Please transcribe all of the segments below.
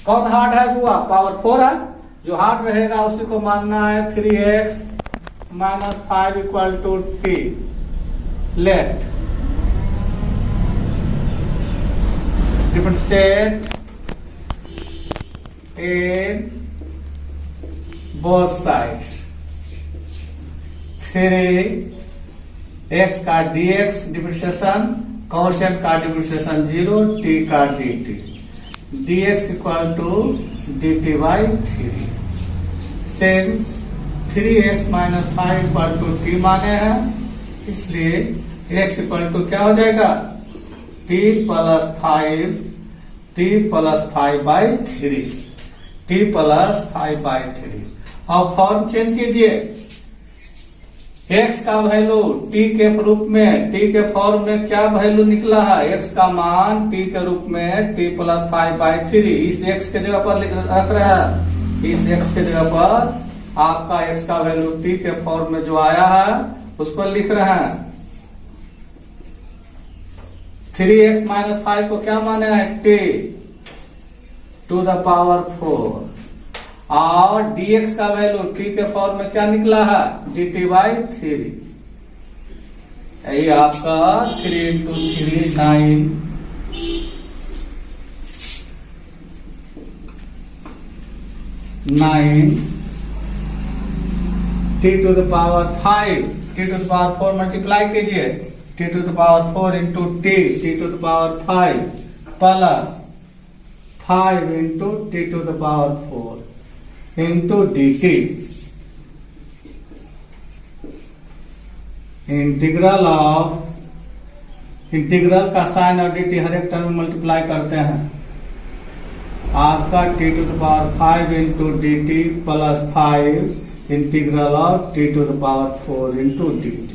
कौन हार्ड है बुआ? पावर 4 है। जो हार्ड रहेगा उसी को मानना है 3x minus 5 equal to t. Let differentiate in both sides 3x का dx डिफरेंशिएशन, कांस्टेंट का डिफरेंशिएशन 0, t का dt, dx equal to dt by 3। Since 3x minus 5 equal to t माने हैं, इसलिए x इक्वल टू क्या हो जाएगा? t plus 5 by 3, t plus 5 by 3। अब फॉर्म चेंज कीजिए। x का वैल्यू t के रूप में, t के फॉर्म में क्या वैल्यू निकला है? x का मान t के रूप में t प्लस 5 बाई 3, इस x के जगह पर रख रहे हैं। इस x के जगह पर आपका x का वैल्यू t के फॉर्म में जो आया है उसको लिख रहे हैं। 3x माइनस 5 को क्या माने है? t टू द पावर 4, और dx का वैल्यू t के फॉर्म में क्या निकला है? dt by 3। यही आपका 3 into 3 9 t to the power 5, t to the power 4 multiply कीजिए, t to the power 4 into t to the power 5 plus 5 into t to the power 4 into dt। Integral का sign और dt हर एक term में multiply करते हैं। आपका t to the power 5 into dt plus 5 integral of t to the power 4 into dt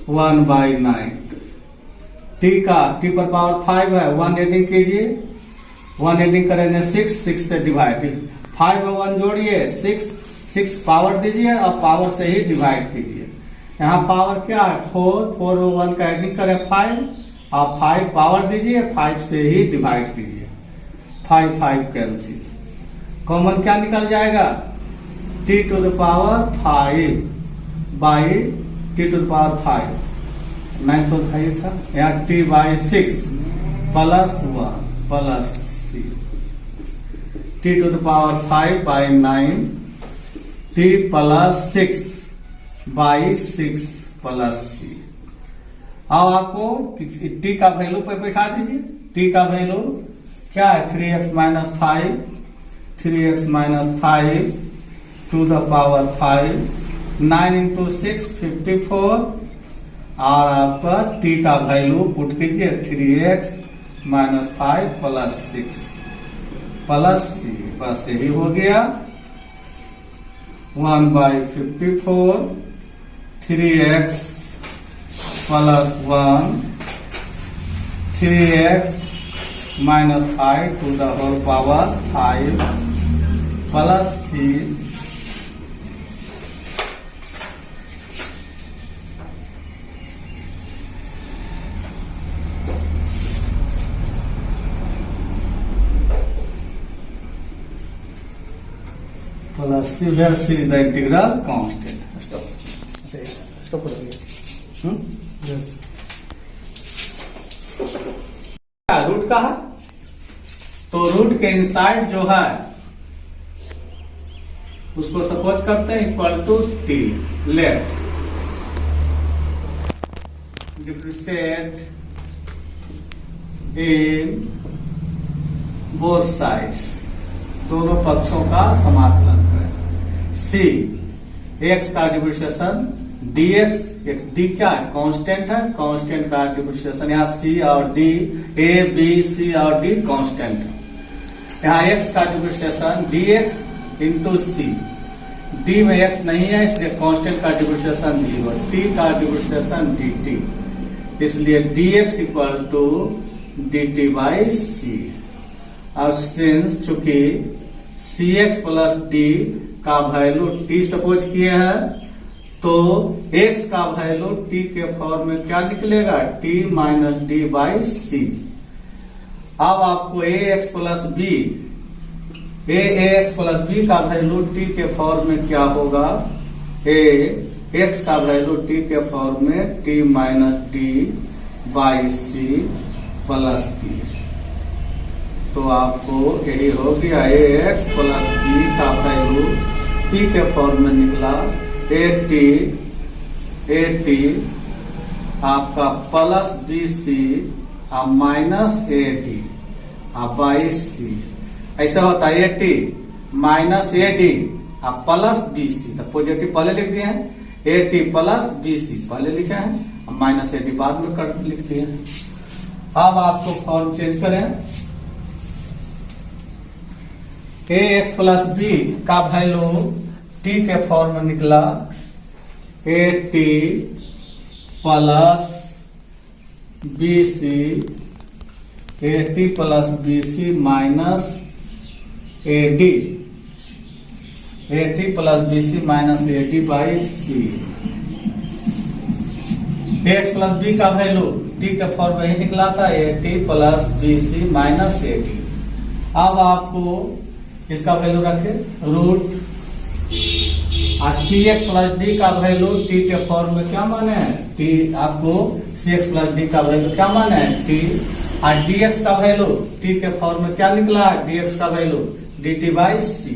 1/9। t पर power 5 है, 1 एडिंग कीजिए, 1 एडिंग करेंगे 6 से डिवाइड, 5 में 1 जोड़िए, 6 पावर दीजिए और पावर से ही डिवाइड कीजिए। यहाँ पावर क्या है? 4 में 1 का एडिंग करें 5 और 5 पावर दीजिए, 5 से ही डिवाइड कीजिए। 5 कैंसिल, कॉमन क्या निकल जाएगा? t to the power 5 by t to the power 5, 9 तो था ही था, यहाँ t by 6 plus 1 plus c, t to the power 5 by 9, t plus 6 by 6 plus c। अब आपको t का वैल्यू पे बैठा दीजिए। t का वैल्यू क्या है? 3x minus 5, 3x minus 5 to the power 5, 9 into 6 54, और आपका t का वैल्यू पुट कीजिए 3x minus 5 plus 6 plus c, बस यही हो गया। 1/54, 3x plus 1, 3x minus 5 to the whole power 5 plus c plus c, where c is the integral constant. Stop. Yes. Root का है, तो रूट के इनसाइड जो है उसको सपोज करते हैं equal to t। Let differentiate in both sides, दोनों पक्षों का समाकलन करें। c x का डिफरेंशिएशन dx, एक d क्या है? कांस्टेंट है, कांस्टेंट का डिफरेंशिएशन, यहाँ c और d, a b c और d कांस्टेंट है। यहाँ x का differentiation dx into c, d में x नहीं है इसलिए कांस्टेंट का डिफरेंशिएशन 0, t का डिफरेंशिएशन dt, इसलिए dx equal to dt by c। और सिंस चूंकि cx प्लस d का वैल्यू t सपोज किए हैं, तो x का वैल्यू t के फॉर्म में क्या निकलेगा? t minus D by C. अब आपको ax plus b A x plus B का वैल्यू टी के फॉर्म में क्या होगा, ए एक्स का वैल्यू टी के फॉर्म में T minus D by C plus B. तो आपको यही हो गया ए एक्स प्लस बी का वैल्यू टी के फॉर्म में निकला ए टी आपका plus B C minus A D by C. ऐसा होता है ए टी माइनस ए डी प्लस बी सी। तो पॉजिटिव पहले लिख दिए हैं, a t plus B c पहले लिखे हैं, माइनस ए डी बाद में कर लिख दिए हैं। अब आपको फॉर्म चेंज करें, ए एक्स प्लस बी का वैल्यू टी के फॉर्म में निकला ए t plus B c, a t plus B C minus A d, a t plus B C minus A D by c. X plus B का value T के form में ही निकला था a t plus B C minus A d. अब आपको इसका value रखे root c x plus d का वैल्यू टी के फॉर्म में क्या माने है टी, आपको सी एक्स प्लस डी का वैल्यू क्या माने है टी, और डी एक्स का वैल्यू टी के फॉर्म में क्या निकला है डी एक्स का value d t by c.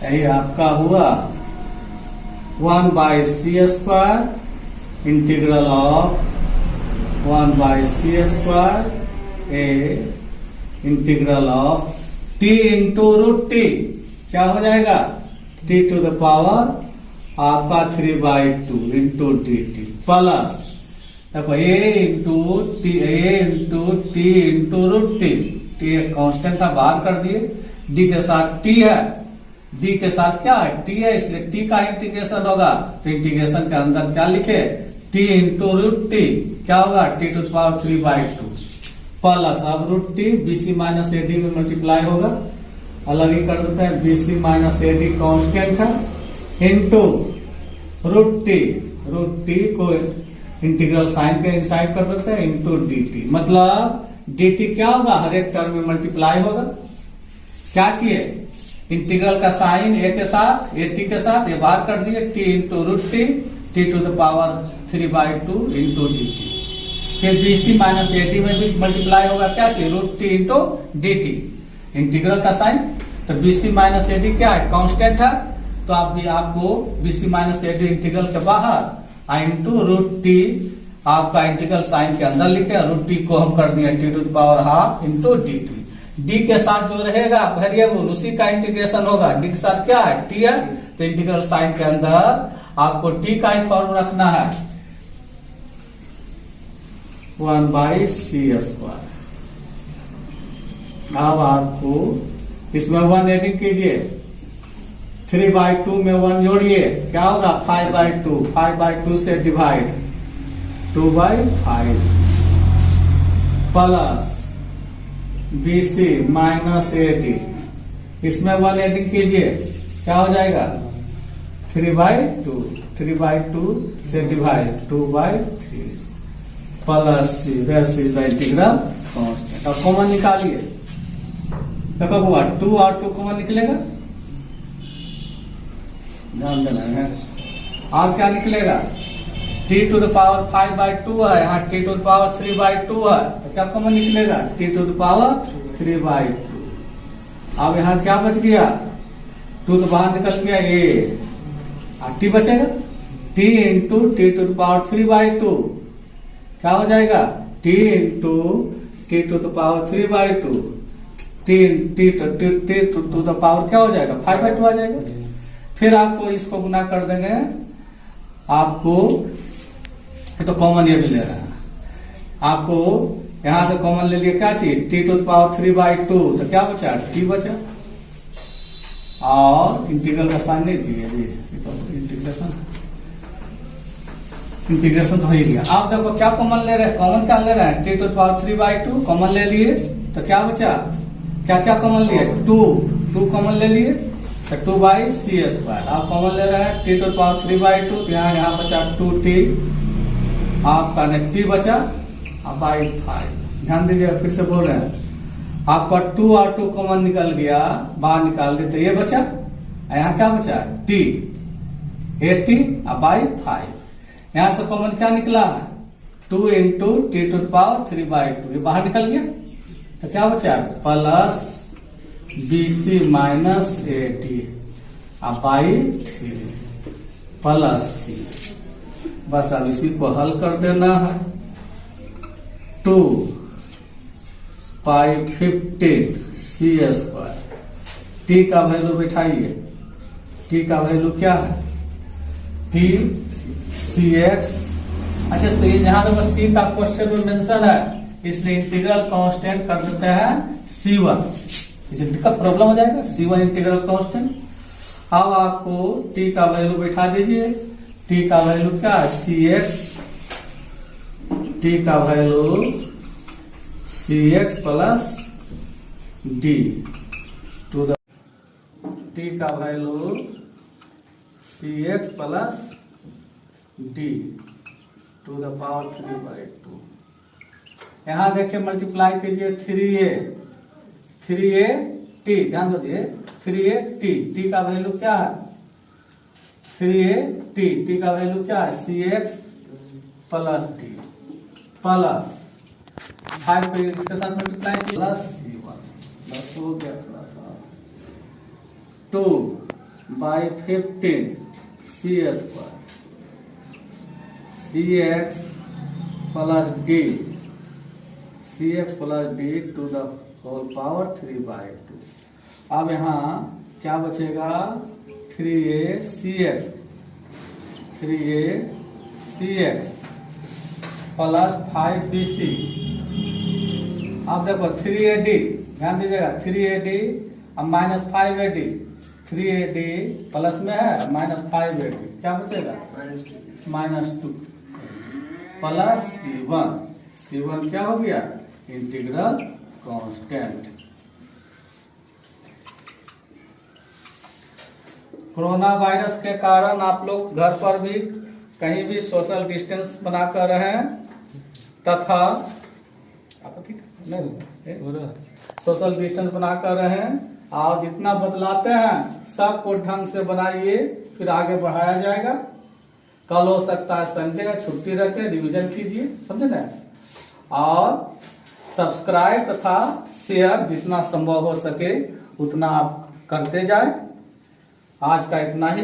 यही आपका हुआ 1 by c square integral of 1 by c square a integral of t into root T क्या हो जाएगा टी टू द पावर आपका 3/2 इंटू डी टी प्लस देखो A into T into root T. T एक constant था बाहर कर दिए, डी के साथ टी है, डी के साथ क्या है टी है, इसलिए टी का इंटीग्रेशन होगा। तो इंटीग्रेशन के अंदर क्या लिखे टी इंटू रूट टी क्या होगा T to the power 3/2 plus अब root T BC minus A D में मल्टीप्लाई होगा, अलग ही कर देते हैं, बीसी माइनस ए डी कॉन्स्टेंट है इंटू रूट टी को इंटीग्रल साइन के इनसाइड कर देते हैं इंटू डी टी। मतलब डी टी क्या होगा हर एक टर्म में मल्टीप्लाई होगा। क्या किए इंटीग्रल का साइन ए के साथ ए टी के साथ ये बाहर कर दिए t into root t to the power 3/2 into D t. फिर बीसी माइनस ए डी में भी मल्टीप्लाई होगा, क्या चाहिए root t into D t integral का साइन। तो बीसी माइनस ए डी क्या है कांस्टेंट है, तो आप भी आपको बीसी माइनस ए डी इंटीग्रल के बाहर इंटू रूट टी आपका इंटीग्रल साइन के अंदर लिखे, रूट टी को हम कर दिए T to the power half into D t. D के साथ जो रहेगा वेरिएबल उसी का इंटीग्रेशन होगा, डी के साथ क्या है टी है, तो इंटीग्रल साइन के अंदर आपको टी का ही फॉर्म रखना है 1 बाई सी स्क्वायर। अब आपको इसमें 1 एडिंग कीजिए, 3/2 में 1 जोड़िए क्या होगा 5/2, 5/2 से divide 2/5 plus BC minus A D, इसमें 1 एडिंग कीजिए क्या हो जाएगा 3/2 से divide 2/3 plus this is the integral constant. अब कॉमन निकालिए, देखो बुआ 2 और 2 कॉमन निकलेगा, ध्यान देना है। और क्या निकलेगा टी टू द पावर 5/2 है, यहाँ टी टू द पावर 3/2 है, तो क्या कॉमन निकलेगा टी टू द पावर 3/2। अब यहाँ क्या बच गया 2 तो बाहर निकल गया ये, और टी बचेगा t into t to the power 3/2 क्या हो जाएगा t into t to the power 3/2 t to the power क्या हो जाएगा 5/2 आ जाएगा। फिर आपको इसको गुना कर देंगे, आपको तो कॉमन ये भी ले रहा है, आपको यहां से कॉमन ले लिए क्या चाहिए टी टू द पावर 3/2, तो क्या बचा टी बचा, और इंटीग्रल का साइन नहीं दिए इंटीग्रेशन तो हो ही गया। आप देखो क्या कॉमन ले रहे हैं, कॉमन क्या ले रहे हैं t to the power 3/2 common ले लिए, तो क्या बचा क्या क्या कॉमन लिए 2 कॉमन ले लिए, तो 2 बाई सी स्क्वायर। आप कॉमन ले रहे हैं टी टू द पावर 3/2, तो यहाँ बचा 2t, आपका टी बचा बाई 5। ध्यान दीजिए फिर से बोल रहे हैं, आपका 2 और 2 कॉमन निकल गया, बाहर निकाल देते, ये बचा। यहाँ क्या बचा? t 80 by 5। यहां से कॉमन क्या निकला? 2 into t to the power 3/2, ये बाहर निकल गया। तो क्या बचा? Plus BC minus 80 by 3 plus C। बस अब इसी को हल कर देना है। 2 पाई 15 C²। t का वैल्यू बैठाइए, t का वैल्यू क्या है? t cx। अच्छा, तो ये जहां तक c का क्वेश्चन में मेंशन है, इसलिए इंटीग्रल कांस्टेंट कर देते हैं C1। इसे दिक्कत प्रॉब्लम हो जाएगा, C1 इंटीग्रल कांस्टेंट। अब आपको t का वैल्यू बैठा दीजिए। t का वैल्यू क्या है? cx। t का value cx plus d to the, t का value cx plus d to the power 3/2। यहां देखिए मल्टीप्लाई कीजिए 3a t, ध्यान दीजिए 3a t का वैल्यू क्या है? 3a t का वैल्यू क्या है? cx प्लस d प्लस 5 पे इसके साथ मल्टीप्लाई प्लस C1 प्लस हो गया थोड़ा सा 2 by 15 C² cx plus d to the whole power 3/2। अब यहाँ क्या बचेगा? 3a cx plus 5bc। अब देखो 3ad, ध्यान दीजिएगा 3ad अब माइनस 5ad, 3ad प्लस में है माइनस 5ad, क्या बचेगा? -2 प्लस C1 क्या हो गया? Integral constant. कोरोना वायरस के कारण आप लोग घर पर भी कहीं भी सोशल डिस्टेंस बनाकर रहें तथा सोशल डिस्टेंस बनाकर रहें, और जितना बदलाते हैं सबको ढंग से बनाइए, फिर आगे बढ़ाया जाएगा। कल हो सकता है संडे है, छुट्टी रखे, रिवीजन कीजिए, समझे ना। और सब्सक्राइब तथा शेयर जितना संभव हो सके उतना आप करते जाए। आज का इतना ही।